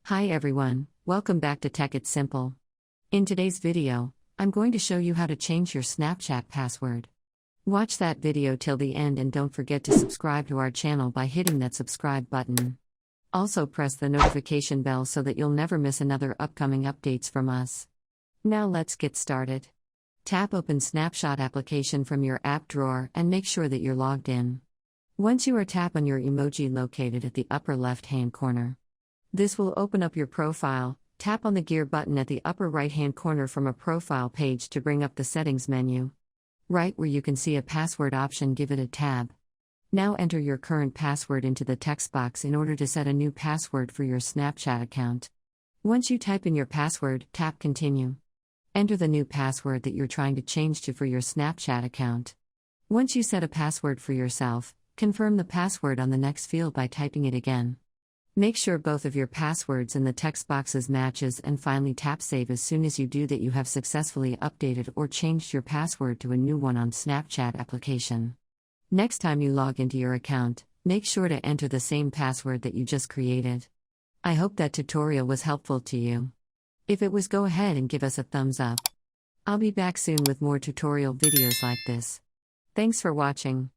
Hi everyone, welcome back to Tech It's Simple. In today's video, I'm going to show you how to change your Snapchat password. Watch that video till the end and don't forget to subscribe to our channel by hitting that subscribe button. Also press the notification bell so that you'll never miss another upcoming updates from us. Now let's get started. Tap Open Snapshot application from your app drawer and make sure that you're logged in. Once you are, tap on your emoji located at the upper left-hand corner. This will open up your profile. Tap on the gear button at the upper right-hand corner from a profile page to bring up the settings menu. Right where you can see a password option, give it a tab. Now enter your current password into the text box in order to set a new password for your Snapchat account. Once you type in your password, tap Continue. Enter the new password that you're trying to change to for your Snapchat account. Once you set a password for yourself, confirm the password on the next field by typing it again. Make sure both of your passwords in the text boxes matches and finally tap Save as soon as you do that. You have successfully updated or changed your password to a new one on Snapchat application. Next time you log into your account, make sure to enter the same password that you just created. I hope that tutorial was helpful to you. If it was, go ahead and give us a thumbs up. I'll be back soon with more tutorial videos like this. Thanks for watching.